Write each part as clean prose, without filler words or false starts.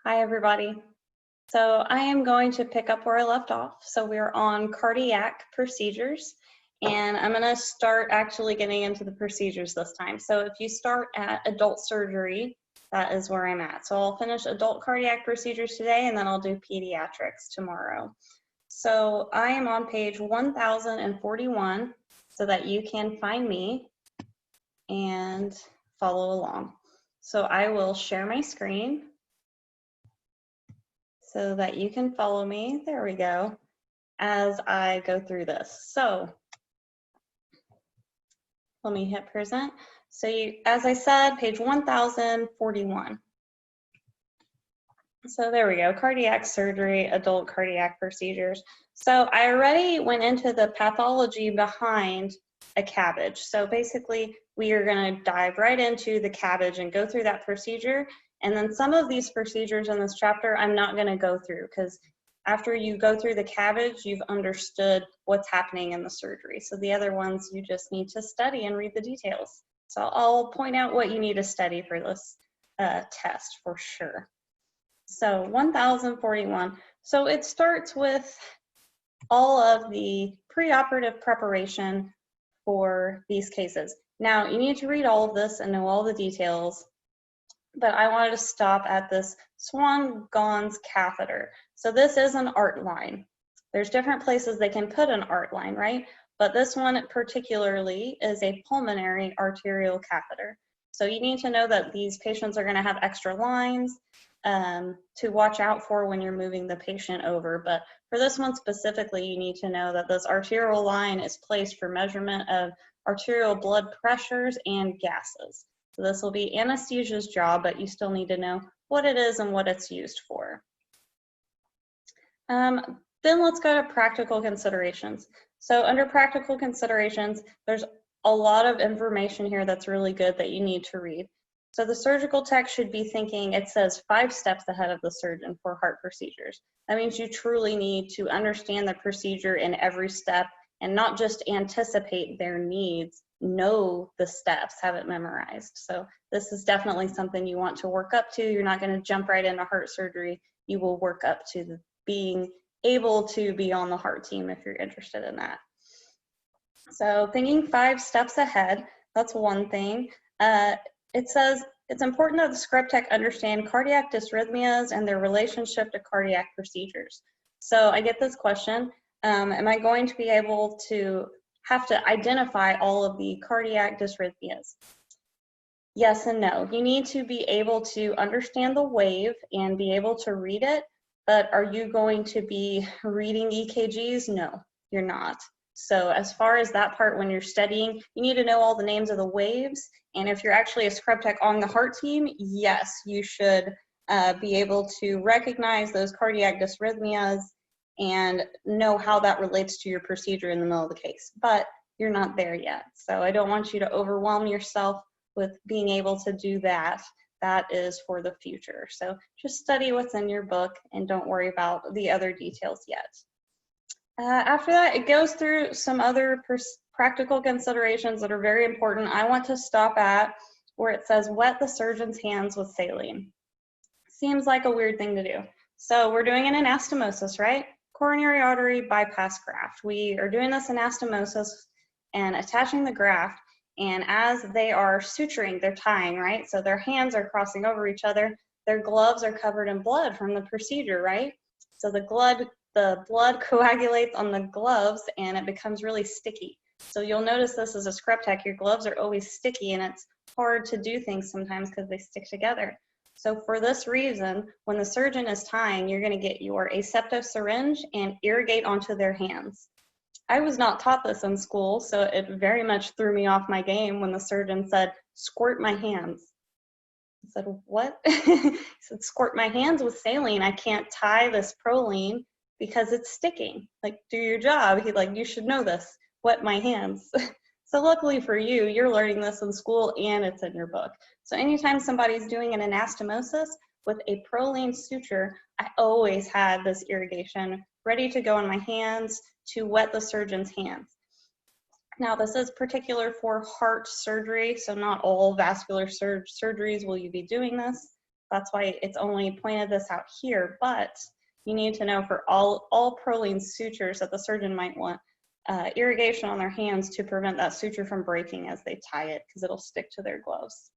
Hi, everybody. So I am going to pick up where I left off. So we're on cardiac procedures, and I'm going to start actually getting into the procedures this time. So if you start at adult surgery, that is where I'm at. So I'll finish adult cardiac procedures today, and then I'll do pediatrics tomorrow. So I am on page 1041 so that you can find me and follow along. So I will share my screen so that you can follow me. There we go, as I go through this. So let me hit present. So as I said, page 1041. So there we go, cardiac surgery, adult cardiac procedures. So I already went into the pathology behind a CABG. So basically, we are going to dive right into the CABG and go through that procedure. And then some of these procedures in this chapter, I'm not going to go through because after you go through the CABG, you've understood what's happening in the surgery. So the other ones, you just need to study and read the details. So I'll point out what you need to study for this test for sure. So 1041. So it starts with all of the preoperative preparation for these cases. Now, you need to read all of this and know all the details, but I wanted to stop at this Swan-Ganz catheter. So this is an art line. There's different places they can put an art line, right? But this one particularly is a pulmonary arterial catheter. So you need to know that these patients are going to have extra lines to watch out for when you're moving the patient over. But for this one specifically, you need to know that this arterial line is placed for measurement of arterial blood pressures and gases. So this will be anesthesia's job, but you still need to know what it is and what it's used for. Then let's go to practical considerations. So under practical considerations, there's a lot of information here that's really good that you need to read. So the surgical tech should be thinking, it says 5 steps ahead of the surgeon for heart procedures. That means you truly need to understand the procedure in every step and not just anticipate their needs, know the steps, have it memorized. So this is definitely something you want to work up to. You're not going to jump right into heart surgery. You will work up to being able to be on the heart team if you're interested in that. So thinking 5 steps ahead, that's one thing. It says it's important that the scrub tech understand cardiac dysrhythmias and their relationship to cardiac procedures. So I get this question, am I going to be able to have to identify all of the cardiac dysrhythmias? Yes and no. You need to be able to understand the wave and be able to read it, but are you going to be reading EKGs? No, you're not. So as far as that part, when you're studying, you need to know all the names of the waves. And if you're actually a scrub tech on the heart team, yes, you should be able to recognize those cardiac dysrhythmias and know how that relates to your procedure in the middle of the case. But you're not there yet. So I don't want you to overwhelm yourself with being able to do that. That is for the future. So just study what's in your book and don't worry about the other details yet. After that, it goes through some other practical considerations that are very important. I want to stop at where it says wet the surgeon's hands with saline. Seems like a weird thing to do. So we're doing an anastomosis, right? Coronary artery bypass graft. We are doing this anastomosis and attaching the graft. And as they are suturing, they're tying, right? So their hands are crossing over each other. Their gloves are covered in blood from the procedure, right? So the blood coagulates on the gloves and it becomes really sticky. So you'll notice this as a scrub tech, your gloves are always sticky and it's hard to do things sometimes because they stick together. So for this reason, when the surgeon is tying, you're going to get your aseptic syringe and irrigate onto their hands. I was not taught this in school, so it very much threw me off my game when the surgeon said, squirt my hands. I said, what? He said, squirt my hands with saline. I can't tie this Prolene because it's sticking. Like, do your job. He's like, you should know this. Wet my hands. So luckily for you, you're learning this in school and it's in your book. So anytime somebody's doing an anastomosis with a Prolene suture, I always had this irrigation ready to go in my hands to wet the surgeon's hands. Now, this is particular for heart surgery, so not all vascular surgeries will you be doing this. That's why it's only pointed this out here, but you need to know for all Prolene sutures that the surgeon might want irrigation on their hands to prevent that suture from breaking as they tie it, because it'll stick to their gloves.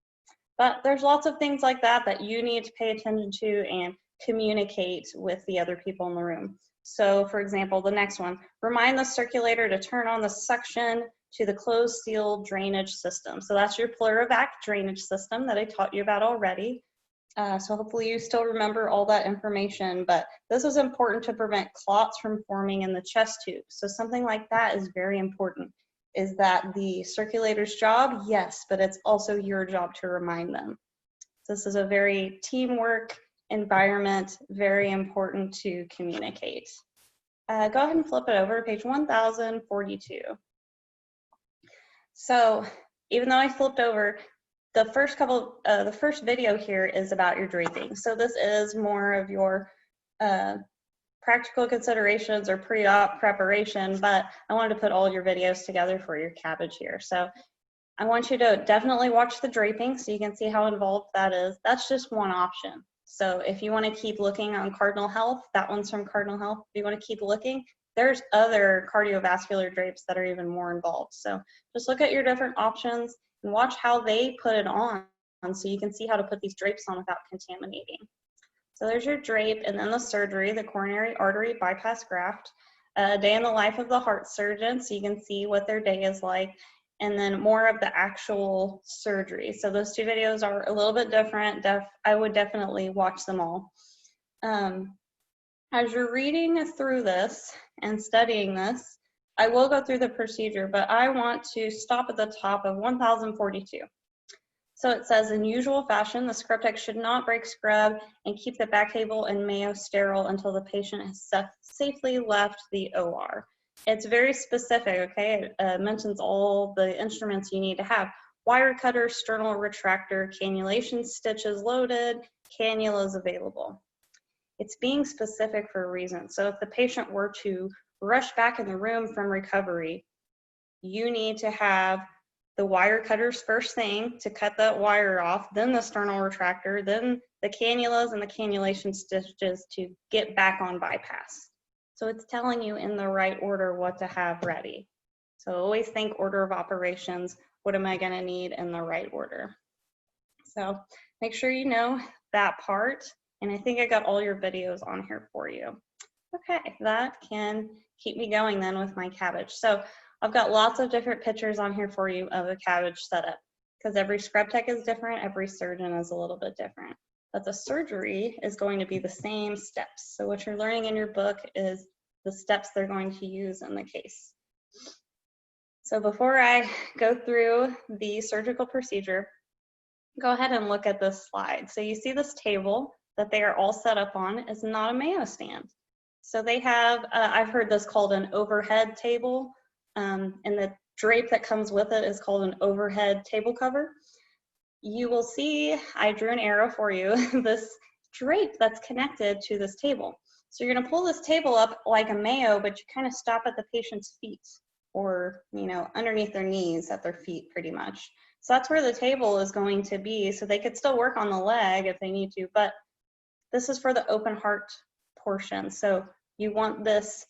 But there's lots of things like that that you need to pay attention to and communicate with the other people in the room. So for example, the next one, remind the circulator to turn on the suction to the closed seal drainage system. So that's your Pleurovac drainage system that I taught you about already. So hopefully you still remember all that information, but this is important to prevent clots from forming in the chest tube. So something like that is very important. Is that the circulator's job? Yes, but it's also your job to remind them. This is a very teamwork environment, very important to communicate. Go ahead and flip it over to page 1042. So even though I flipped over, the first video here is about your draping. So this is more of your practical considerations or pre-op preparation, but I wanted to put all your videos together for your CABG here. So I want you to definitely watch the draping so you can see how involved that is. That's just one option. So if you want to keep looking on Cardinal Health, that one's from Cardinal Health. If you want to keep looking, there's other cardiovascular drapes that are even more involved. So just look at your different options and watch how they put it on so you can see how to put these drapes on without contaminating. So there's your drape, and then the surgery, the coronary artery bypass graft, a day in the life of the heart surgeon, so you can see what their day is like, and then more of the actual surgery. So those two videos are a little bit different. I would definitely watch them all. As you're reading through this and studying this, I will go through the procedure, but I want to stop at the top of 1042. So it says, in usual fashion, the scrub tech should not break scrub and keep the back table and Mayo sterile until the patient has safely left the OR. It's very specific, okay? It mentions all the instruments you need to have. Wire cutter, sternal retractor, cannulation stitches loaded, cannulas available. It's being specific for a reason. So if the patient were to rush back in the room from recovery, you need to have the wire cutters first thing to cut that wire off, then the sternal retractor, then the cannulas and the cannulation stitches to get back on bypass. So it's telling you in the right order what to have ready. So always think order of operations. What am I going to need in the right order? So make sure you know that part. And I think I got all your videos on here for you. Okay, that can keep me going then with my CABG. So I've got lots of different pictures on here for you of a CABG setup, because every scrub tech is different, every surgeon is a little bit different. But the surgery is going to be the same steps. So what you're learning in your book is the steps they're going to use in the case. So before I go through the surgical procedure, go ahead and look at this slide. So you see this table that they are all set up on is not a Mayo stand. So they have, I've heard this called an overhead table, and the drape that comes with it is called an overhead table cover. You will see, I drew an arrow for you, this drape that's connected to this table. So you're gonna pull this table up like a Mayo, but you kind of stop at the patient's feet, or underneath their knees at their feet pretty much. So that's where the table is going to be. So they could still work on the leg if they need to, but this is for the open heart portion. So you want this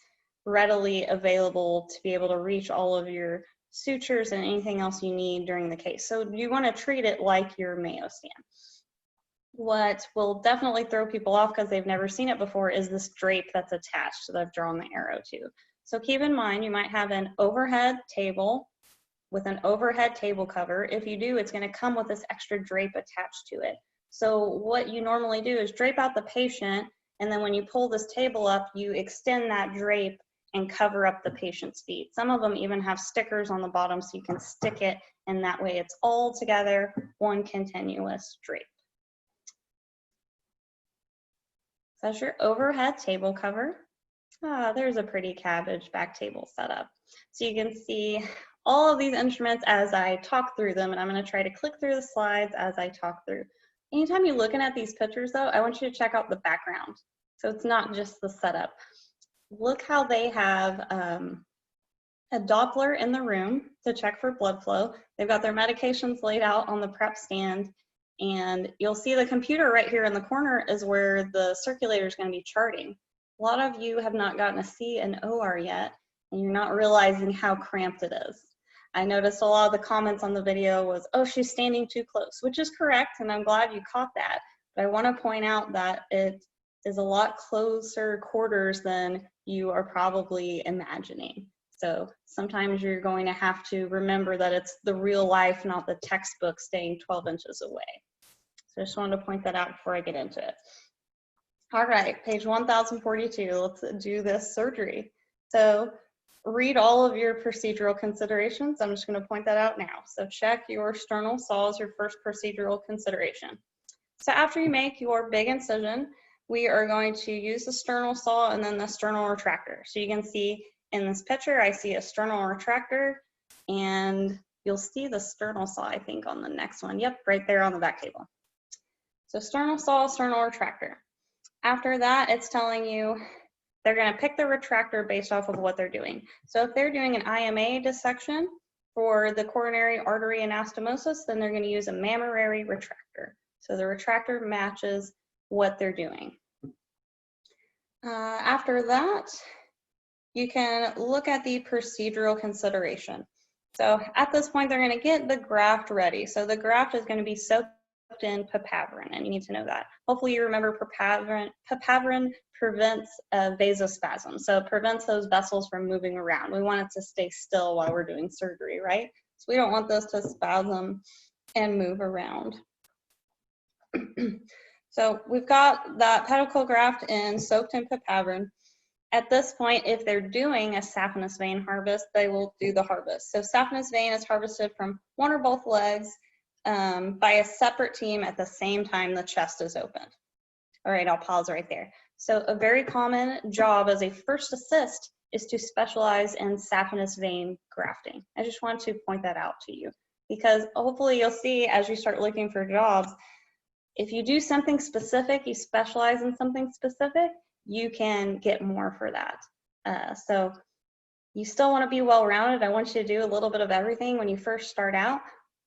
readily available to be able to reach all of your sutures and anything else you need during the case. So you want to treat it like your Mayo stand. What will definitely throw people off because they've never seen it before is this drape that's attached that I've drawn the arrow to. So keep in mind, you might have an overhead table with an overhead table cover. If you do, it's going to come with this extra drape attached to it. So what you normally do is drape out the patient, and then when you pull this table up, you extend that drape and cover up the patient's feet. Some of them even have stickers on the bottom so you can stick it, and that way it's all together, one continuous drape. So that's your overhead table cover. There's a pretty CABG back table setup. So you can see all of these instruments as I talk through them, and I'm going to try to click through the slides as I talk through. Anytime you're looking at these pictures though, I want you to check out the background. So it's not just the setup. Look how they have a Doppler in the room to check for blood flow. They've got their medications laid out on the prep stand, And you'll see the computer right here in the corner is where the circulator is going to be charting. A lot of you have not gotten a C and OR yet, and you're not realizing how cramped it is. I noticed a lot of the comments on the video was, oh, she's standing too close, which is correct, and I'm glad you caught that. But I want to point out that it is a lot closer quarters than you are probably imagining. So sometimes you're going to have to remember that it's the real life, not the textbook staying 12 inches away. So I just wanted to point that out before I get into it. All right, page 1042, let's do this surgery. So read all of your procedural considerations. I'm just going to point that out now. So check your sternal saw as your first procedural consideration. So after you make your big incision, we are going to use the sternal saw and then the sternal retractor. So you can see in this picture, I see a sternal retractor, and you'll see the sternal saw, I think, on the next one. Yep, right there on the back table. So sternal saw, sternal retractor. After that, it's telling you they're going to pick the retractor based off of what they're doing. So if they're doing an IMA dissection for the coronary artery anastomosis, then they're going to use a mammary retractor. So the retractor matches what they're doing. After that, you can look at the procedural consideration. So at this point, they're going to get the graft ready. So the graft is going to be soaked in papaverine, and you need to know that. Hopefully you remember papaverine prevents vasospasm. So it prevents those vessels from moving around. We want it to stay still while we're doing surgery, right? So we don't want those to spasm and move around. So we've got that pedicle graft soaked in papaverine. At this point, if they're doing a saphenous vein harvest, they will do the harvest. So saphenous vein is harvested from one or both legs by a separate team at the same time the chest is opened. All right, I'll pause right there. So a very common job as a first assist is to specialize in saphenous vein grafting. I just want to point that out to you because hopefully you'll see as you start looking for jobs, if you do something specific, you specialize in something specific, you can get more for that. So you still want to be well-rounded. I want you to do a little bit of everything when you first start out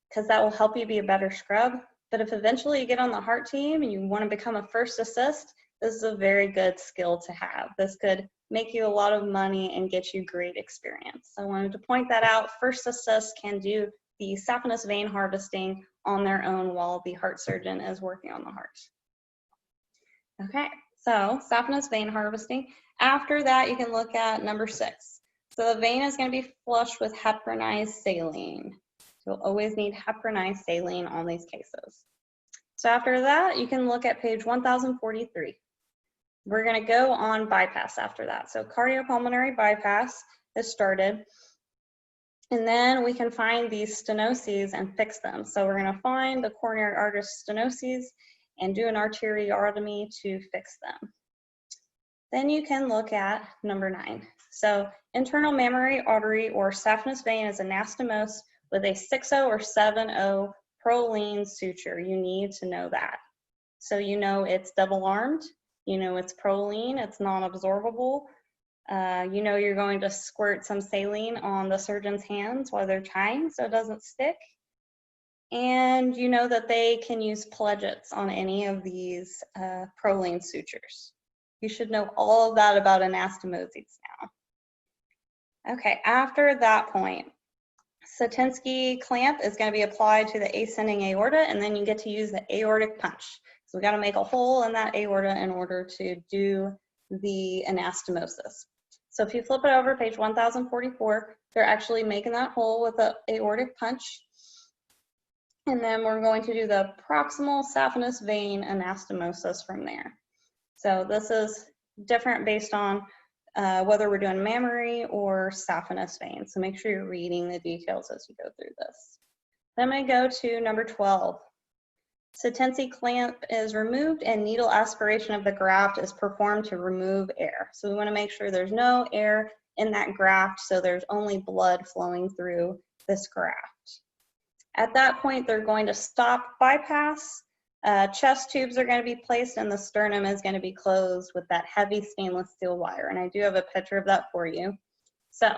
because that will help you be a better scrub. But if eventually you get on the heart team and you want to become a first assist, this is a very good skill to have. This could make you a lot of money and get you great experience. So I wanted to point that out. First assist can do the saphenous vein harvesting on their own while the heart surgeon is working on the heart. Okay, so saphenous vein harvesting. After that, you can look at number 6. So the vein is going to be flushed with heparinized saline. You'll always need heparinized saline on these cases. So after that, you can look at page 1043. We're going to go on bypass after that. So cardiopulmonary bypass is started. And then we can find these stenoses and fix them. So we're going to find the coronary artery stenoses and do an arteriotomy to fix them. Then you can look at number 9. So internal mammary artery or saphenous vein is anastomosed with a 6-0 or 7-0 Prolene suture. You need to know that. So you know it's double-armed, you know it's Prolene, it's non-absorbable. You know you're going to squirt some saline on the surgeon's hands while they're tying so it doesn't stick. And you know that they can use pledgets on any of these Prolene sutures. You should know all of that about anastomoses now. Okay, after that point, Satinsky clamp is going to be applied to the ascending aorta, and then you get to use the aortic punch. So we got to make a hole in that aorta in order to do the anastomosis. So if you flip it over, page 1044, they're actually making that hole with the aortic punch. And then we're going to do the proximal saphenous vein anastomosis from there. So this is different based on whether we're doing mammary or saphenous vein. So make sure you're reading the details as you go through this. Then I'm going to go to number 12. Satinsky clamp is removed and needle aspiration of the graft is performed to remove air. So we want to make sure there's no air in that graft, so there's only blood flowing through this graft. At that point, they're going to stop bypass. Chest tubes are going to be placed and the sternum is going to be closed with that heavy stainless steel wire. And I do have a picture of that for you. So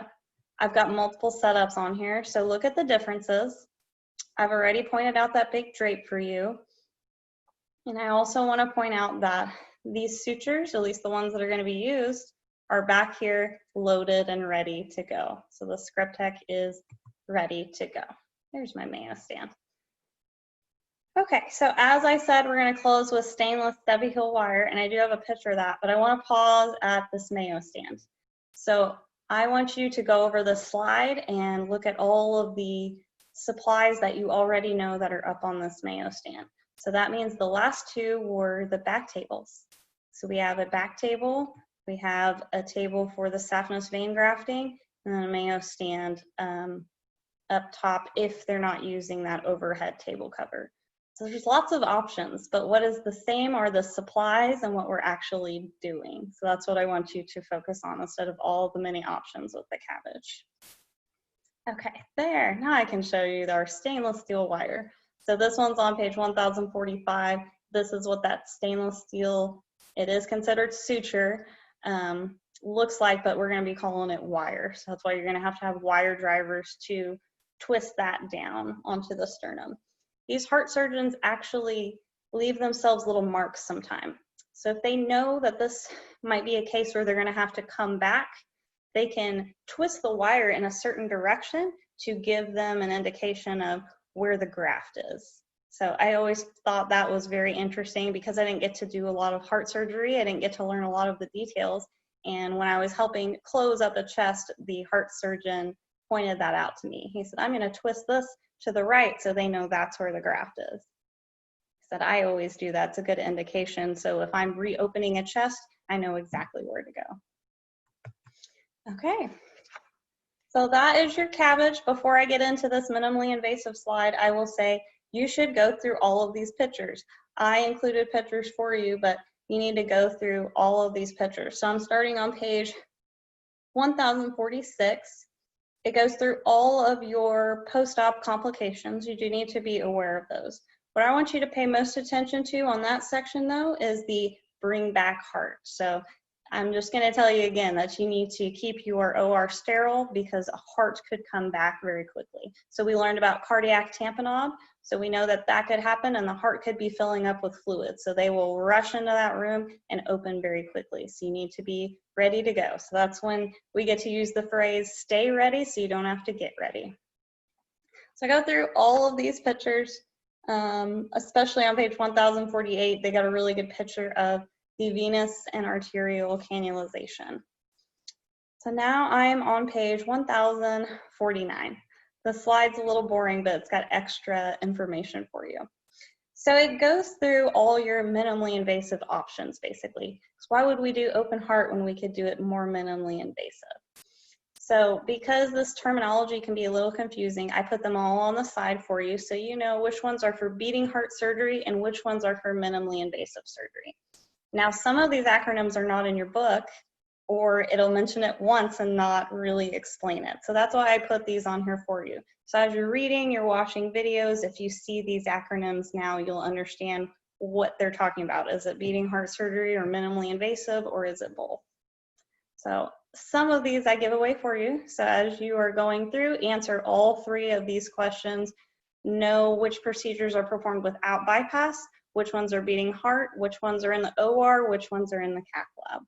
I've got multiple setups on here. So look at the differences. I've already pointed out that big drape for you. And I also want to point out that these sutures, at least the ones that are going to be used, are back here loaded and ready to go. So the Scriptech is ready to go. There's my Mayo stand. Okay, so as I said, we're going to close with stainless stubby heel wire, and I do have a picture of that, but I want to pause at this Mayo stand. So I want you to go over the slide and look at all of the supplies that you already know that are up on this Mayo stand. So that means the last two were the back tables. So we have a back table, we have a table for the saphenous vein grafting, and then a Mayo stand up top if they're not using that overhead table cover. So there's lots of options, but what is the same are the supplies and what we're actually doing. So that's what I want you to focus on instead of all the many options with the cabbage. Okay, there, now I can show you our stainless steel wire. So this one's on page 1045. This is what that stainless steel, it is considered suture, looks like, but we're gonna be calling it wire. So that's why you're gonna have wire drivers to twist that down onto the sternum. These heart surgeons actually leave themselves little marks sometime. So if they know that this might be a case where they're gonna have to come back, they can twist the wire in a certain direction to give them an indication of where the graft is. So I always thought that was very interesting because I didn't get to do a lot of heart surgery. I didn't get to learn a lot of the details. And when I was helping close up a chest, the heart surgeon pointed that out to me. He said, I'm gonna twist this to the right so they know that's where the graft is. He said, I always do that. It's a good indication. So if I'm reopening a chest, I know exactly where to go. Okay, so that is your cabbage. Before I get into this minimally invasive slide, I will say you should go through all of these pictures. I included pictures for you, but you need to go through all of these pictures. So I'm starting on page 1046. It goes through all of your post-op complications. You do need to be aware of those. What I want you to pay most attention to on that section though is the bring back heart. So I'm just gonna tell you again that you need to keep your OR sterile because a heart could come back very quickly. So we learned about cardiac tamponade. So we know that that could happen and the heart could be filling up with fluid. So they will rush into that room and open very quickly. So you need to be ready to go. So that's when we get to use the phrase, stay ready so you don't have to get ready. So I go through all of these pictures, especially on page 1048, they got a really good picture of the venous and arterial cannulization. So now I'm on page 1049. The slide's a little boring, but it's got extra information for you. So it goes through all your minimally invasive options, basically. So why would we do open heart when we could do it more minimally invasive? So because this terminology can be a little confusing, I put them all on the side for you so you know which ones are for beating heart surgery and which ones are for minimally invasive surgery. Now, some of these acronyms are not in your book, or it'll mention it once and not really explain it. So that's why I put these on here for you. So as you're reading, you're watching videos, if you see these acronyms now, you'll understand what they're talking about. Is it beating heart surgery or minimally invasive, or is it both? So some of these I give away for you. So as you are going through, answer all three of these questions. Know which procedures are performed without bypass, which ones are beating heart, which ones are in the OR, which ones are in the cath lab.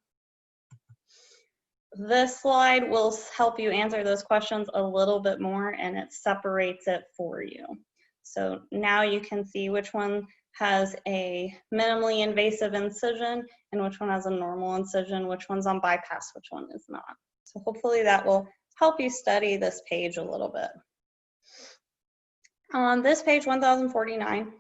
This slide will help you answer those questions a little bit more and it separates it for you. So now you can see which one has a minimally invasive incision and which one has a normal incision, which one's on bypass, which one is not. So hopefully that will help you study this page a little bit. On this page 1049,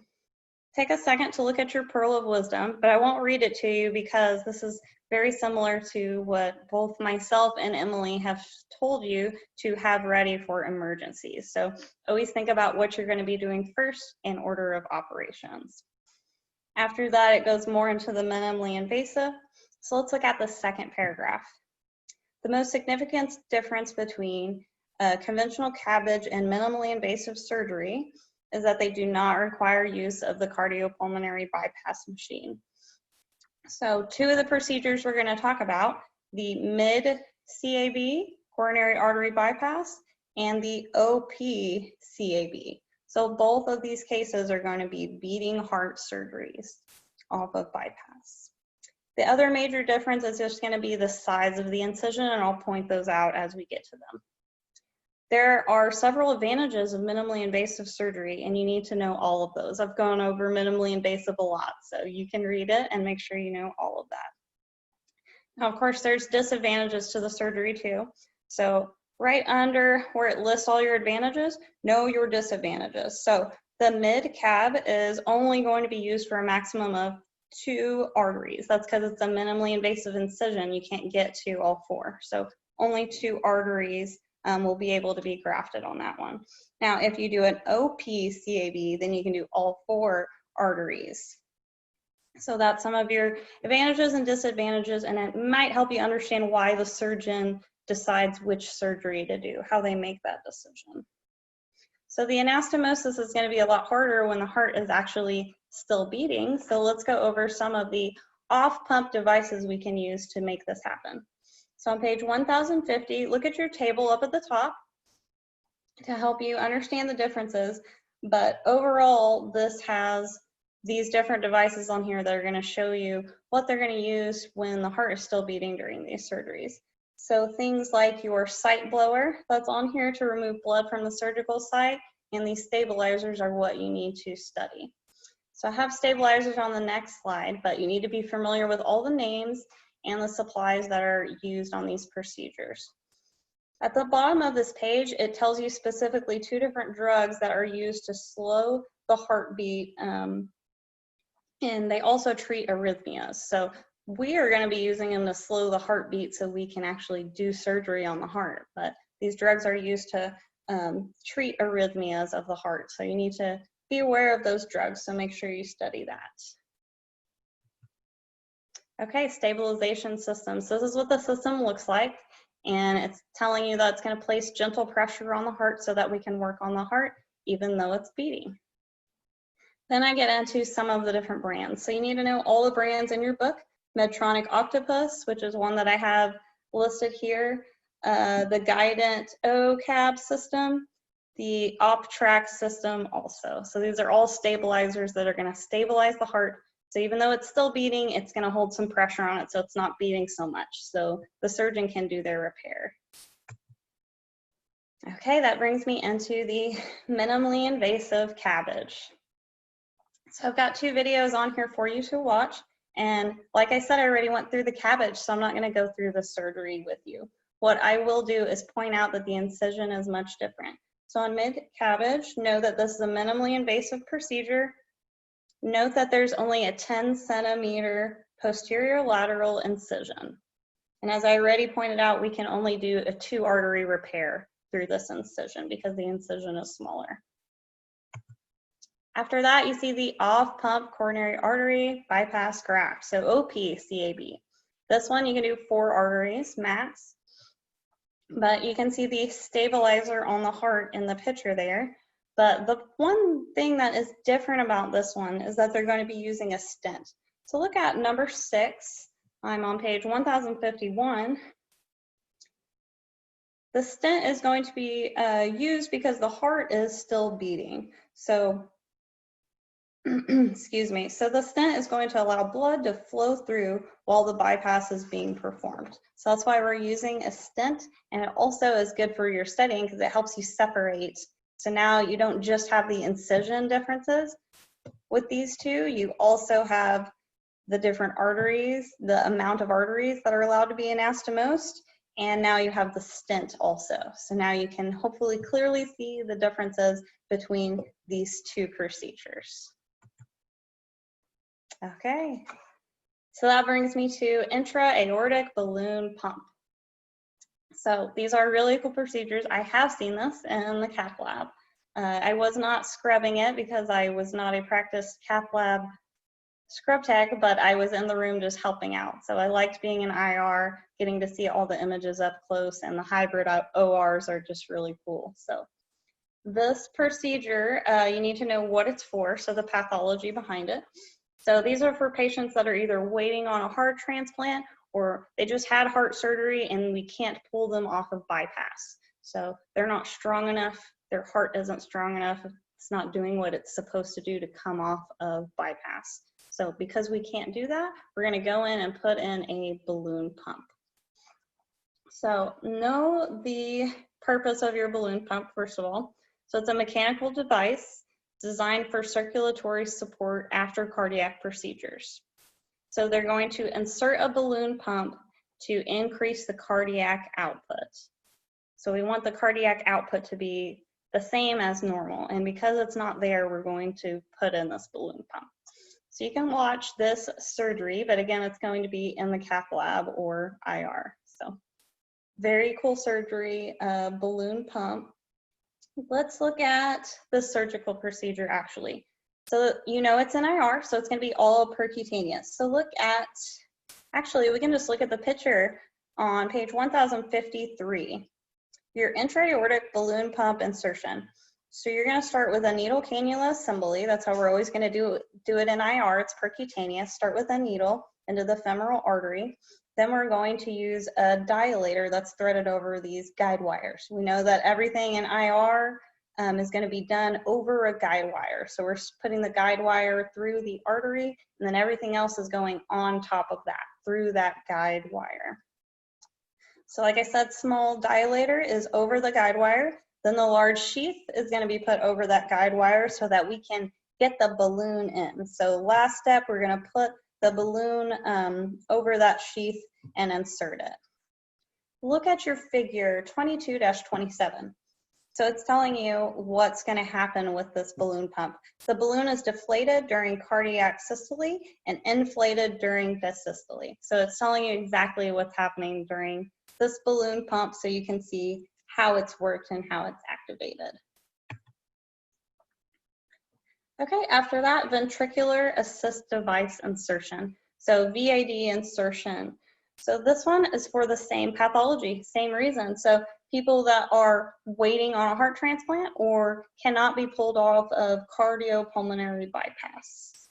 take a second to look at your Pearl of Wisdom, but I won't read it to you because this is very similar to what both myself and Emily have told you to have ready for emergencies. So always think about what you're going to be doing first in order of operations. After that, it goes more into the minimally invasive. So let's look at the second paragraph. The most significant difference between conventional cabbage and minimally invasive surgery is that they do not require use of the cardiopulmonary bypass machine. So two of the procedures we're going to talk about, the mid-CAB, coronary artery bypass, and the OP-CAB. So both of these cases are going to be beating heart surgeries. off of bypass. The other major difference is just going to be the size of the incision, and I'll point those out as we get to them. There are several advantages of minimally invasive surgery, and you need to know all of those. I've gone over minimally invasive a lot, so you can read it and make sure you know all of that. Now, of course, there's disadvantages to the surgery too. So right under where it lists all your advantages, know your disadvantages. So the mid-cab is only going to be used for a maximum of 2 arteries. That's because it's a minimally invasive incision. You can't get to all 4. So only 2 arteries will be able to be grafted on that one. Now, if you do an OPCAB, then you can do all 4 arteries. So that's some of your advantages and disadvantages, and it might help you understand why the surgeon decides which surgery to do, how they make that decision. So the anastomosis is going to be a lot harder when the heart is actually still beating. So let's go over some of the off-pump devices we can use to make this happen. So on page 1050, look at your table up at the top to help you understand the differences. But overall, this has these different devices on here that are going to show you what they're going to use when the heart is still beating during these surgeries. So things like your site blower that's on here to remove blood from the surgical site, and these stabilizers are what you need to study. So I have stabilizers on the next slide, but you need to be familiar with all the names and the supplies that are used on these procedures. At the bottom of this page, it tells you specifically 2 different drugs that are used to slow the heartbeat, and they also treat arrhythmias. So we are going to be using them to slow the heartbeat so we can actually do surgery on the heart. But these drugs are used to treat arrhythmias of the heart. So you need to be aware of those drugs, so make sure you study that. Okay, stabilization system. So this is what the system looks like, and it's telling you that it's going to place gentle pressure on the heart so that we can work on the heart even though it's beating. Then I get into some of the different brands. So you need to know all the brands in your book. Medtronic Octopus, which is one that I have listed here, the Guidant O-Cab system, the OpTrack system also. So these are all stabilizers that are going to stabilize the heart. So even though it's still beating, it's going to hold some pressure on it so it's not beating so much. So the surgeon can do their repair. Okay, that brings me into the minimally invasive CABG. So I've got 2 videos on here for you to watch. And like I said, I already went through the CABG, so I'm not going to go through the surgery with you. What I will do is point out that the incision is much different. So on mid-CABG, know that this is a minimally invasive procedure. Note that there's only a 10 centimeter posterior lateral incision. And as I already pointed out, we can only do a 2 artery repair through this incision because the incision is smaller. After that, you see the off-pump coronary artery bypass graft, so OPCAB. This one you can do 4 arteries max, but you can see the stabilizer on the heart in the picture there. But the one thing that is different about this one is that they're going to be using a stent. So look at number 6. I'm on page 1051. The stent is going to be used because the heart is still beating. So excuse me. So the stent is going to allow blood to flow through while the bypass is being performed. So that's why we're using a stent, and it also is good for your studying because it helps you separate. So now you don't just have the incision differences with these 2, you also have the different arteries, the amount of arteries that are allowed to be anastomosed, and now you have the stent also. So now you can hopefully clearly see the differences between these 2 procedures. Okay, so that brings me to intra-aortic balloon pump. So these are really cool procedures. I have seen this in the cath lab. I was not scrubbing it because I was not a practiced cath lab scrub tech, but I was in the room just helping out. So I liked being in IR, getting to see all the images up close, and the hybrid ORs are just really cool. So this procedure, you need to know what it's for, so the pathology behind it. So these are for patients that are either waiting on a heart transplant or they just had heart surgery and we can't pull them off of bypass. So they're not strong enough, their heart isn't strong enough, it's not doing what it's supposed to do to come off of bypass. So because we can't do that, we're gonna go in and put in a balloon pump. So know the purpose of your balloon pump, first of all. So it's a mechanical device designed for circulatory support after cardiac procedures. So they're going to insert a balloon pump to increase the cardiac output. So we want the cardiac output to be the same as normal. And because it's not there, we're going to put in this balloon pump. So you can watch this surgery, but again, it's going to be in the cath lab or IR. So very cool surgery, balloon pump. Let's look at the surgical procedure actually. So you know it's in IR, so it's gonna be all percutaneous. So look at, actually we can just look at the picture on page 1053, your intra-aortic balloon pump insertion. So you're gonna start with a needle cannula assembly. That's how we're always gonna do it in IR, it's percutaneous. Start with a needle into the femoral artery. Then we're going to use a dilator that's threaded over these guide wires. We know that everything in IR is going to be done over a guide wire. So we're putting the guide wire through the artery, and then everything else is going on top of that, through that guide wire. So like I said, small dilator is over the guide wire. Then the large sheath is going to be put over that guide wire so that we can get the balloon in. So last step, we're going to put the balloon over that sheath and insert it. Look at your figure 22-27. So it's telling you what's going to happen with this balloon pump. The balloon is deflated during cardiac systole and inflated during disystole. So it's telling you exactly what's happening during this balloon pump so you can see how it's worked and how it's activated. Okay, after that, ventricular assist device insertion. So VAD insertion. So this one is for the same pathology, same reason. So people that are waiting on a heart transplant or cannot be pulled off of cardiopulmonary bypass.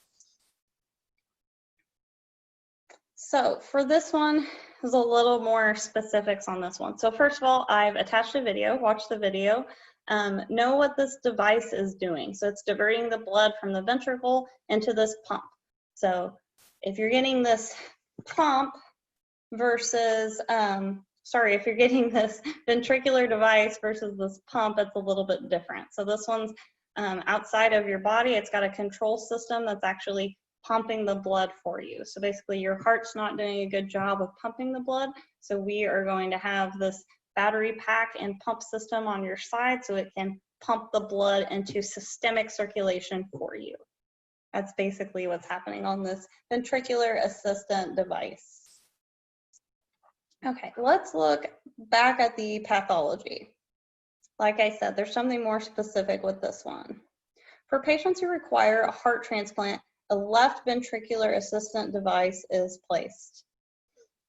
So for this one, there's a little more specifics on this one. So first of all, I've attached a video, watch the video. Know what this device is doing. So it's diverting the blood from the ventricle into this pump. So if you're getting this pump versus, if you're getting this ventricular device versus this pump, it's a little bit different. So this one's outside of your body. It's got a control system that's actually pumping the blood for you. So basically your heart's not doing a good job of pumping the blood. So we are going to have this battery pack and pump system on your side so it can pump the blood into systemic circulation for you. That's basically what's happening on this ventricular assistant device. Okay, let's look back at the pathology. Like I said, there's something more specific with this one. For patients who require a heart transplant, a left ventricular assistant device is placed.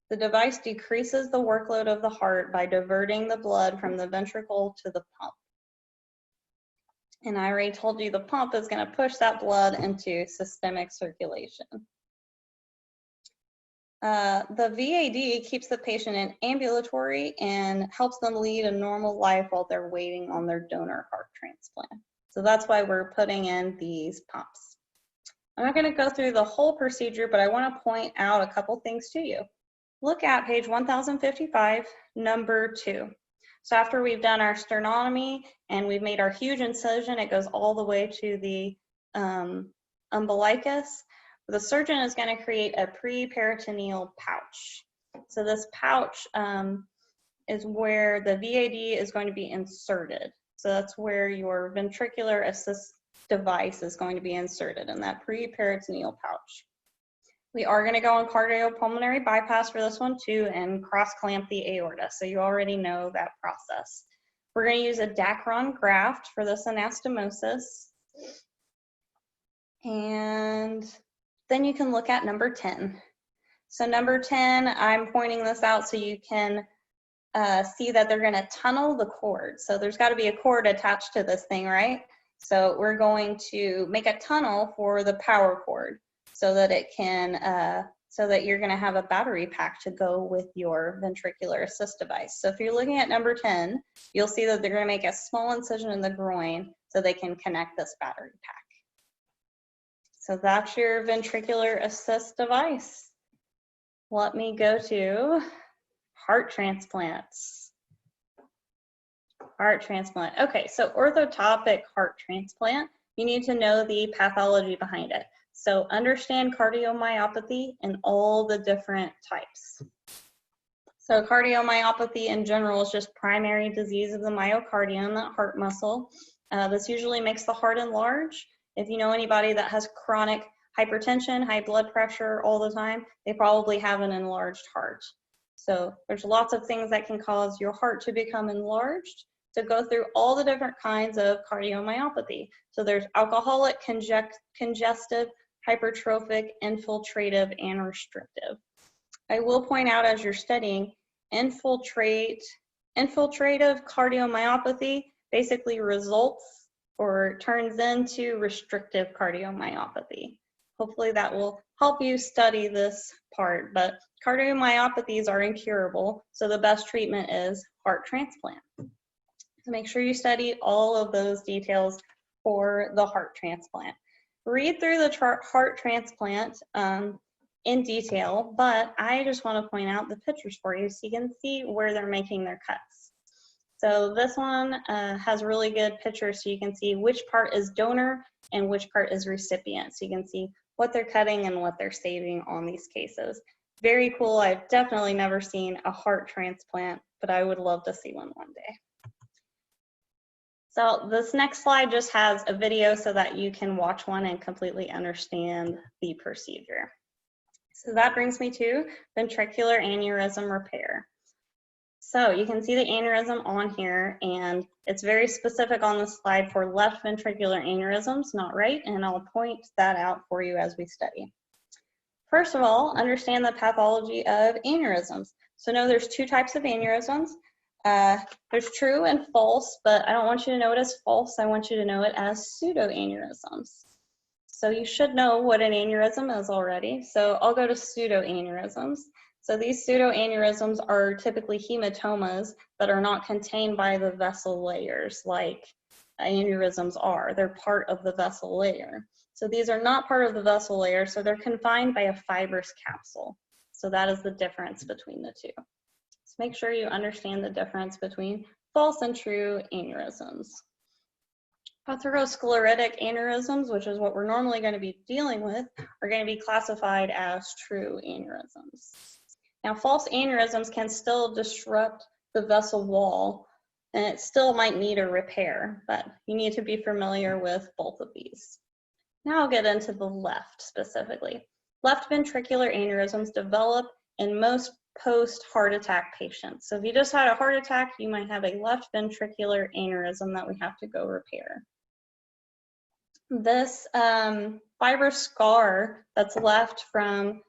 The device decreases the workload of the heart by diverting the blood from the ventricle to the pump. And I already told you the pump is going to push that blood into systemic circulation. The VAD keeps the patient in ambulatory and helps them lead a normal life while they're waiting on their donor heart transplant. So that's why we're putting in these pumps. I'm not going to go through the whole procedure, but I want to point out a couple things to you. Look at page 1055, number 2. So after we've done our sternotomy and we've made our huge incision, it goes all the way to the umbilicus. The surgeon is going to create a preperitoneal pouch. So this pouch is where the VAD is going to be inserted. So that's where your ventricular assist device is going to be inserted in that preperitoneal pouch. We are going to go on cardiopulmonary bypass for this one too and cross-clamp the aorta. So you already know that process. We're going to use a Dacron graft for this anastomosis. And then you can look at number 10. So number 10, I'm pointing this out so you can see that they're going to tunnel the cord. So there's got to be a cord attached to this thing, right? So we're going to make a tunnel for the power cord so that it can, so that you're going to have a battery pack to go with your ventricular assist device. So if you're looking at number 10, you'll see that they're going to make a small incision in the groin so they can connect this battery pack. So that's your ventricular assist device. Let me go to heart transplants. Heart transplant. Okay, so orthotopic heart transplant, you need to know the pathology behind it. So understand cardiomyopathy and all the different types. So cardiomyopathy in general is just primary disease of the myocardium, that heart muscle. This usually makes the heart enlarge. If you know anybody that has chronic hypertension, high blood pressure all the time, they probably have an enlarged heart. So there's lots of things that can cause your heart to become enlarged. To go through all the different kinds of cardiomyopathy. So there's alcoholic, congestive, hypertrophic, infiltrative, and restrictive. I will point out as you're studying, infiltrative cardiomyopathy basically results or turns into restrictive cardiomyopathy. Hopefully that will help you study this part, but cardiomyopathies are incurable, so the best treatment is heart transplant. So make sure you study all of those details for the heart transplant. Read through the heart transplant in detail, but I just want to point out the pictures for you so you can see where they're making their cuts. So this one has really good pictures so you can see which part is donor and which part is recipient. So you can see what they're cutting and what they're saving on these cases. Very cool. I've definitely never seen a heart transplant, but I would love to see one day. So this next slide just has a video so that you can watch one and completely understand the procedure. So that brings me to ventricular aneurysm repair. So you can see the aneurysm on here, and it's very specific on the slide for left ventricular aneurysms, not right, and I'll point that out for you as we study. First of all, understand the pathology of aneurysms. So know there's two types of aneurysms. There's true and false, but I don't want you to know it as false. I want you to know it as pseudoaneurysms. So you should know what an aneurysm is already. So I'll go to pseudoaneurysms. So these pseudoaneurysms are typically hematomas that are not contained by the vessel layers like aneurysms are. They're part of the vessel layer. So these are not part of the vessel layer, so they're confined by a fibrous capsule. So that is the difference between the two. So make sure you understand the difference between false and true aneurysms. Atherosclerotic aneurysms, which is what we're normally going to be dealing with, are going to be classified as true aneurysms. Now, false aneurysms can still disrupt the vessel wall, and it still might need a repair, but you need to be familiar with both of these. Now I'll get into the left specifically. Left ventricular aneurysms develop in most post-heart attack patients. So if you just had a heart attack, you might have a left ventricular aneurysm that we have to go repair. This fibrous scar that's left from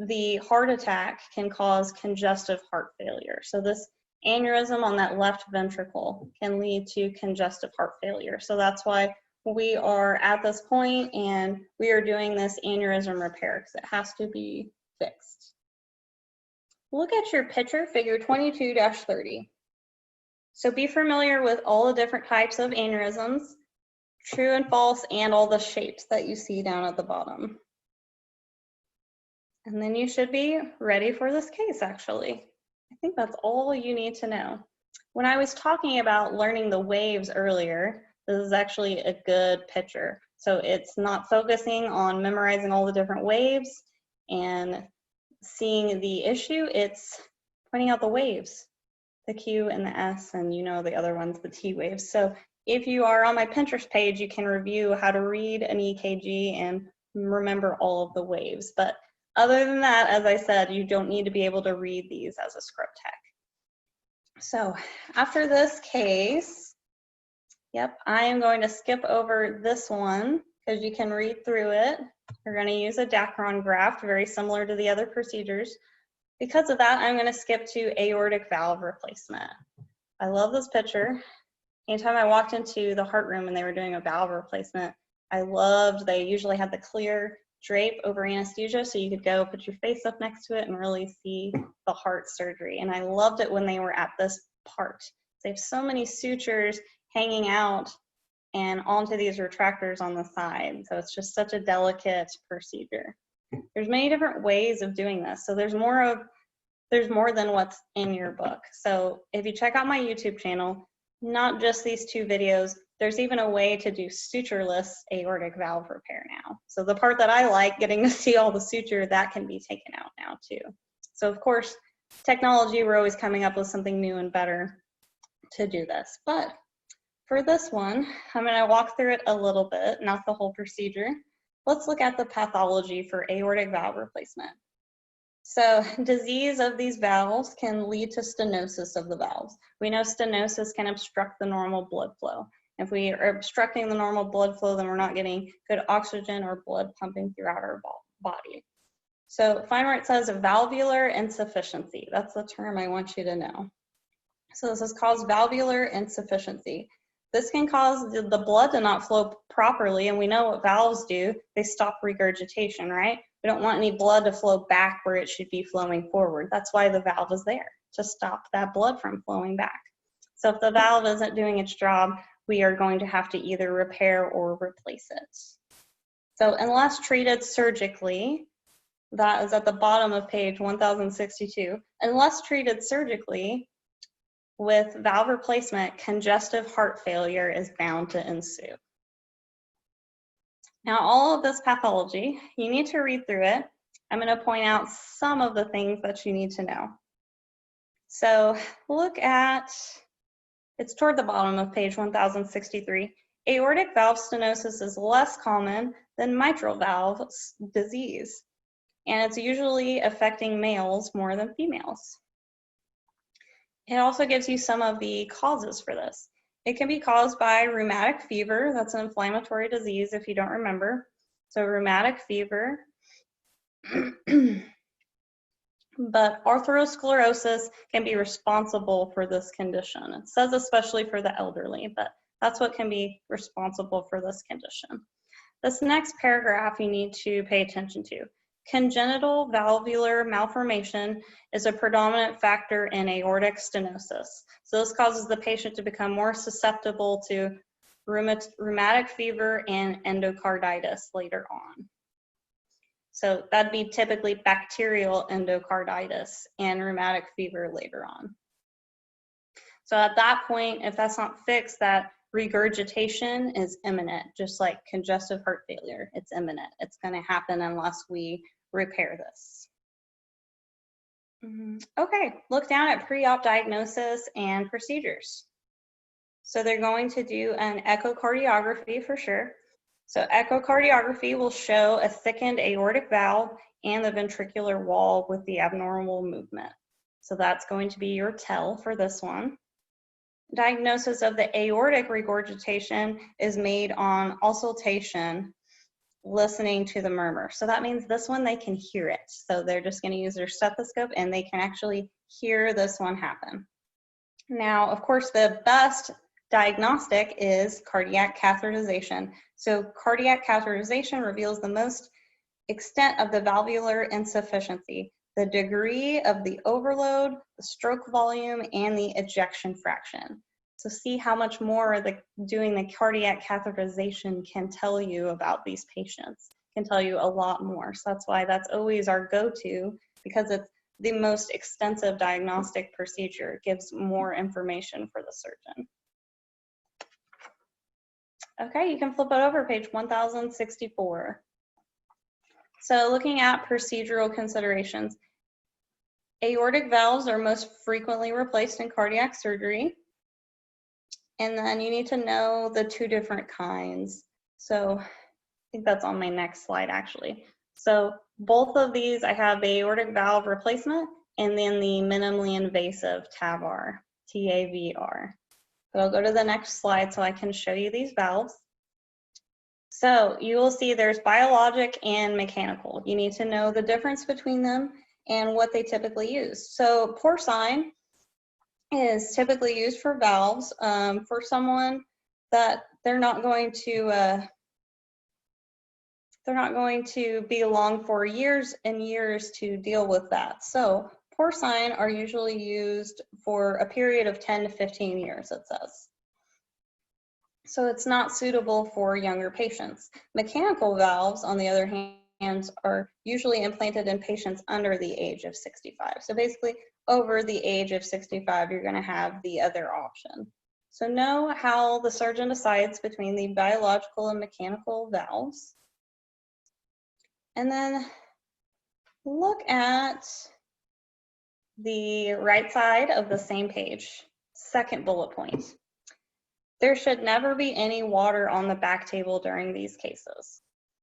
the heart attack can cause congestive heart failure. So this aneurysm on that left ventricle can lead to congestive heart failure. So that's why we are at this point and we are doing this aneurysm repair because it has to be fixed. Look at your picture, figure 22-30. So be familiar with all the different types of aneurysms, true and false, and all the shapes that you see down at the bottom. And then you should be ready for this case, actually. I think that's all you need to know. When I was talking about learning the waves earlier, this is actually a good picture. So it's not focusing on memorizing all the different waves and seeing the issue, it's pointing out the waves, the Q and the S, and you know the other ones, the T waves. So if you are on my Pinterest page, you can review how to read an EKG and remember all of the waves. But other than that, as I said, you don't need to be able to read these as a script tech. So after this case, yep, I am going to skip over this one because you can read through it. We're going to use a Dacron graft, very similar to the other procedures. Because of that, I'm going to skip to aortic valve replacement. I love this picture. Anytime I walked into the heart room and they were doing a valve replacement, I loved, they usually had the clear drape over anesthesia so you could go put your face up next to it and really see the heart surgery. And I loved it when they were at this part. They have so many sutures hanging out and onto these retractors on the side. So it's just such a delicate procedure. There's many different ways of doing this. So there's more than what's in your book. So if you check out my YouTube channel, not just these 2 videos, there's even a way to do sutureless aortic valve repair now. So the part that I like, getting to see all the suture, that can be taken out now too. So of course, technology, we're always coming up with something new and better to do this. But for this one, I'm going to walk through it a little bit, not the whole procedure. Let's look at the pathology for aortic valve replacement. So disease of these valves can lead to stenosis of the valves. We know stenosis can obstruct the normal blood flow. If we are obstructing the normal blood flow, then we're not getting good oxygen or blood pumping throughout our body. So find where it says valvular insufficiency. That's the term I want you to know. So this is called valvular insufficiency. This can cause the blood to not flow properly, and we know what valves do. They stop regurgitation, right? We don't want any blood to flow back where it should be flowing forward. That's why the valve is there, to stop that blood from flowing back. So if the valve isn't doing its job, we are going to have to either repair or replace it. So unless treated surgically, that is at the bottom of page 1062, unless treated surgically, with valve replacement, congestive heart failure is bound to ensue. Now, all of this pathology, you need to read through it. I'm going to point out some of the things that you need to know. So look at, it's toward the bottom of page 1063. Aortic valve stenosis is less common than mitral valve disease, and it's usually affecting males more than females. It also gives you some of the causes for this. It can be caused by rheumatic fever. That's an inflammatory disease if you don't remember. So rheumatic fever. But atherosclerosis can be responsible for this condition. It says especially for the elderly, but that's what can be responsible for this condition. This next paragraph you need to pay attention to. Congenital valvular malformation is a predominant factor in aortic stenosis. So this causes the patient to become more susceptible to rheumatic fever and endocarditis later on. So that'd be typically bacterial endocarditis and rheumatic fever later on. So at that point, if that's not fixed, that regurgitation is imminent, just like congestive heart failure. It's imminent. It's going to happen unless we repair this. Okay, look down at pre-op diagnosis and procedures. So they're going to do an echocardiography for sure. So echocardiography will show a thickened aortic valve and the ventricular wall with the abnormal movement. So that's going to be your tell for this one. Diagnosis of the aortic regurgitation is made on auscultation, listening to the murmur. So that means this one, they can hear it. So they're just going to use their stethoscope and they can actually hear this one happen. Now, of course, the best diagnostic is cardiac catheterization. So cardiac catheterization reveals the most extent of the valvular insufficiency, the degree of the overload, the stroke volume, and the ejection fraction. So see how much more doing the cardiac catheterization can tell you about these patients, can tell you a lot more. So that's why that's always our go-to, because it's the most extensive diagnostic procedure. It gives more information for the surgeon. Okay, you can flip it over, page 1064. So looking at procedural considerations, aortic valves are most frequently replaced in cardiac surgery. And then you need to know the 2 different kinds. So I think that's on my next slide actually. So both of these, I have the aortic valve replacement and then the minimally invasive TAVR, TAVR. So I'll go to the next slide so I can show you these valves. So you will see there's biologic and mechanical. You need to know the difference between them and what they typically use. So porcine is typically used for valves for someone that they're not going to be along for years and years to deal with that. So porcine are usually used for a period of 10 to 15 years, it says. So it's not suitable for younger patients. Mechanical valves, on the other hand, are usually implanted in patients under the age of 65. So basically, over the age of 65, you're going to have the other option. So know how the surgeon decides between the biological and mechanical valves. And then look at the right side of the same page, second bullet point. There should never be any water on the back table during these cases.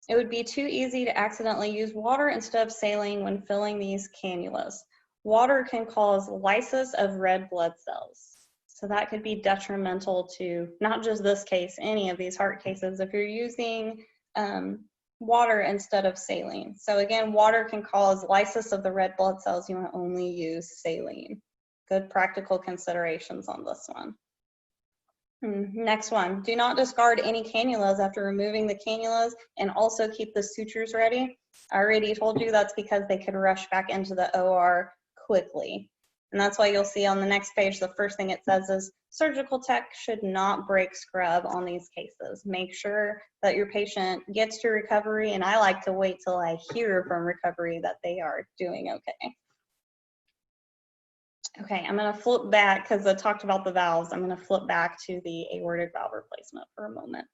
It would be too easy to accidentally use water instead of saline when filling these cannulas. Water can cause lysis of red blood cells. So that could be detrimental to not just this case, any of these heart cases, if you're using water instead of saline. So again, water can cause lysis of the red blood cells. You want to only use saline. Good practical considerations on this one. Next one, do not discard any cannulas after removing the cannulas, and also keep the sutures ready. I already told you that's because they could rush back into the OR quickly. And that's why you'll see on the next page, the first thing it says is surgical tech should not break scrub on these cases. Make sure that your patient gets to recovery, and I like to wait till I hear from recovery that they are doing okay. Okay, I'm going to flip back because I talked about the valves. I'm going to flip back to the aortic valve replacement for a moment.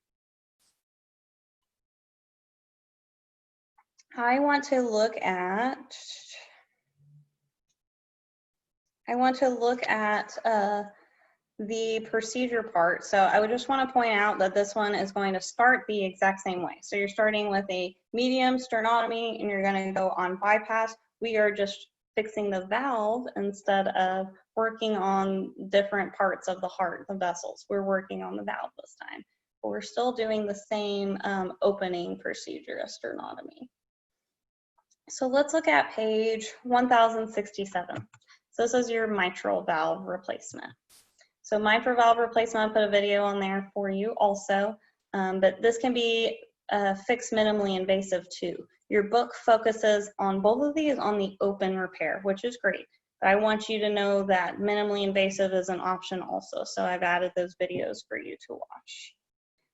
I want to look at the procedure part. So I would just want to point out that this one is going to start the exact same way. So you're starting with a medium sternotomy and you're going to go on bypass. We are just fixing the valve instead of working on different parts of the heart, the vessels. We're working on the valve this time. But we're still doing the same opening procedure as sternotomy. So let's look at page 1067. So this is your mitral valve replacement. So mitral valve replacement, I put a video on there for you also, but this can be fixed minimally invasive too. Your book focuses on both of these on the open repair, which is great. But I want you to know that minimally invasive is an option also. So I've added those videos for you to watch.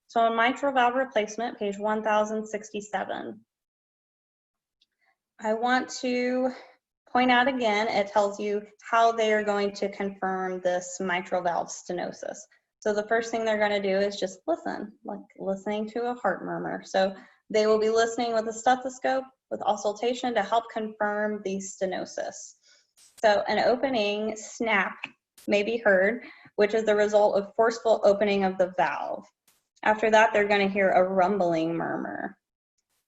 So on mitral valve replacement, page 1067, I want to point out again, it tells you how they are going to confirm this mitral valve stenosis. So the first thing they're going to do is just listen, like listening to a heart murmur. So they will be listening with a stethoscope with auscultation to help confirm the stenosis. So an opening snap may be heard, which is the result of forceful opening of the valve. After that, they're going to hear a rumbling murmur.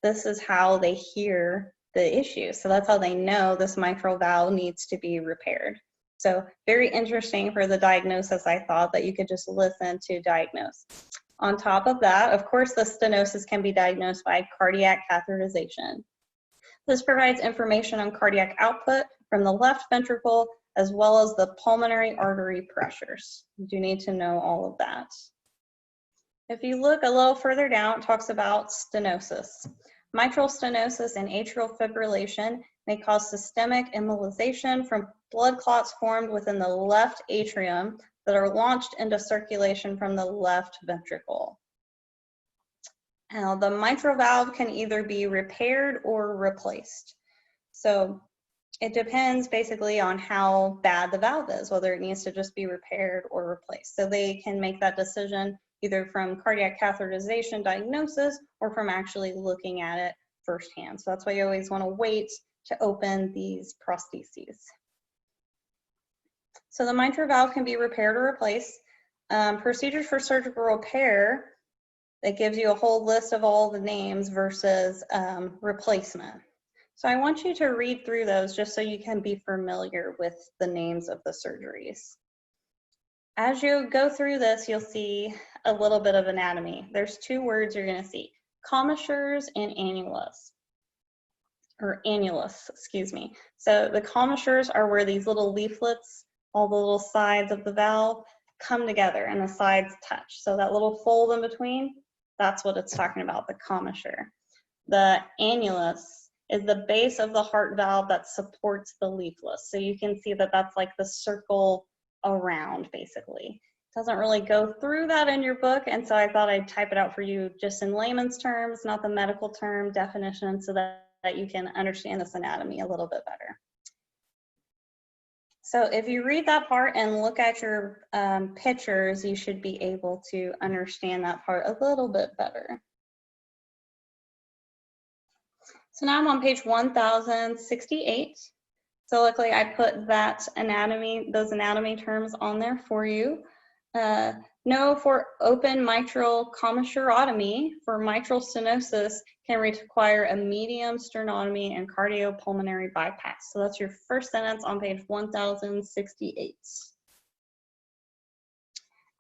This is how they hear the issue. So that's how they know this mitral valve needs to be repaired. So very interesting for the diagnosis. I thought that you could just listen to diagnose. On top of that, of course, the stenosis can be diagnosed by cardiac catheterization. This provides information on cardiac output from the left ventricle, as well as the pulmonary artery pressures. You do need to know all of that. If you look a little further down, it talks about stenosis. Mitral stenosis and atrial fibrillation may cause systemic embolization from blood clots formed within the left atrium that are launched into circulation from the left ventricle. Now, the mitral valve can either be repaired or replaced. So it depends basically on how bad the valve is, whether it needs to just be repaired or replaced. So they can make that decision either from cardiac catheterization diagnosis or from actually looking at it firsthand. So that's why you always want to wait to open these prostheses. So the mitral valve can be repaired or replaced. Procedures for surgical repair, that gives you a whole list of all the names versus replacement. So I want you to read through those just so you can be familiar with the names of the surgeries. As you go through this, you'll see a little bit of anatomy. There's two words you're going to see, commissures and annulus, or annulus, excuse me. So the commissures are where these little leaflets, all the little sides of the valve, come together and the sides touch. So that little fold in between, that's what it's talking about, the commissure. The annulus is the base of the heart valve that supports the leaflets. So you can see that that's like the circle around, basically, doesn't really go through that in your book, and so I thought I'd type it out for you just in layman's terms, not the medical term definition, so that you can understand this anatomy a little bit better. So if you read that part and look at your pictures, you should be able to understand that part a little bit better. So now I'm on page 1068. So luckily I put that anatomy, those anatomy terms on there for you. No, for open mitral commissurotomy for mitral stenosis can require a medium sternotomy and cardiopulmonary bypass. So that's your first sentence on page 1068.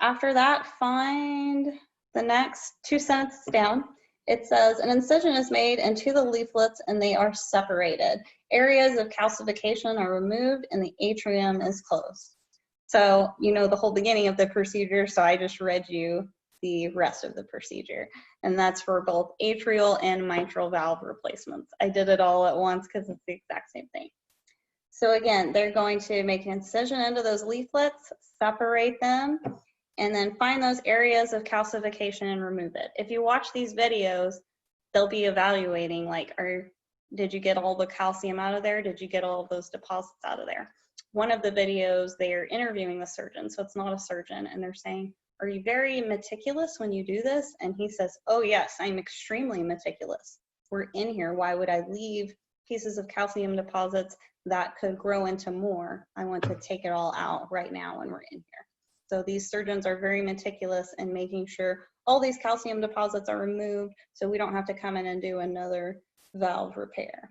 After that, find the next two sentences down. It says, an incision is made into the leaflets and they are separated. Areas of calcification are removed and the atrium is closed. So you know the whole beginning of the procedure, so I just read you the rest of the procedure. And that's for both atrial and mitral valve replacements. I did it all at once because it's the exact same thing. So again, they're going to make an incision into those leaflets, separate them, and then find those areas of calcification and remove it. If you watch these videos, they'll be evaluating, like, did you get all the calcium out of there? Did you get all of those deposits out of there? One of the videos, they're interviewing the surgeon, so it's not a surgeon, and they're saying, are you very meticulous when you do this? And he says, oh yes, I'm extremely meticulous. We're in here, why would I leave pieces of calcium deposits that could grow into more? I want to take it all out right now when we're in here. So these surgeons are very meticulous in making sure all these calcium deposits are removed so we don't have to come in and do another valve repair.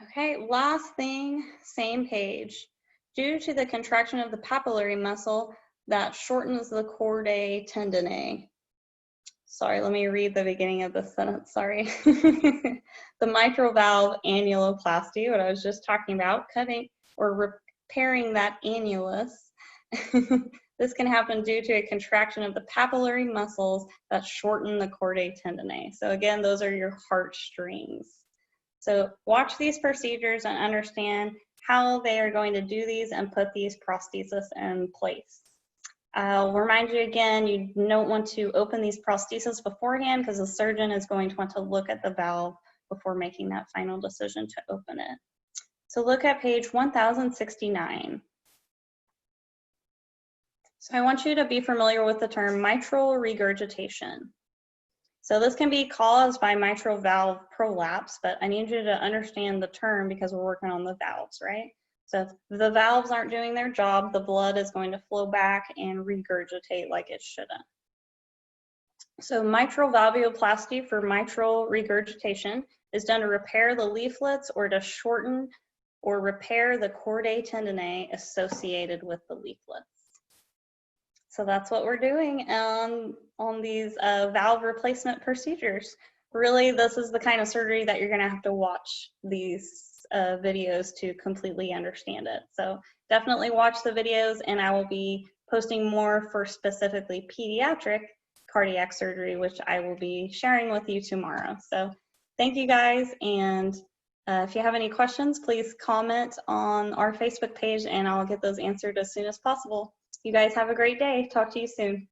Okay, last thing, same page. Due to the contraction of the papillary muscle that shortens the chordae tendineae. Sorry, let me read the beginning of the sentence, sorry. The mitral valve annuloplasty, what I was just talking about, cutting or repairing that annulus. This can happen due to a contraction of the papillary muscles that shorten the chordae tendineae. So again, those are your heartstrings. So watch these procedures and understand how they are going to do these and put these prostheses in place. I'll remind you again, you don't want to open these prostheses beforehand because the surgeon is going to want to look at the valve before making that final decision to open it. So look at page 1069. So I want you to be familiar with the term mitral regurgitation. So this can be caused by mitral valve prolapse, but I need you to understand the term because we're working on the valves, right? So if the valves aren't doing their job, the blood is going to flow back and regurgitate like it shouldn't. So mitral valvuloplasty for mitral regurgitation is done to repair the leaflets or to shorten or repair the chordae tendineae associated with the leaflets. So that's what we're doing on these valve replacement procedures. Really, this is the kind of surgery that you're gonna have to watch these videos to completely understand it. So definitely watch the videos, and I will be posting more for specifically pediatric cardiac surgery, which I will be sharing with you tomorrow. So thank you guys, and if you have any questions, please comment on our Facebook page and I'll get those answered as soon as possible. You guys have a great day. Talk to you soon.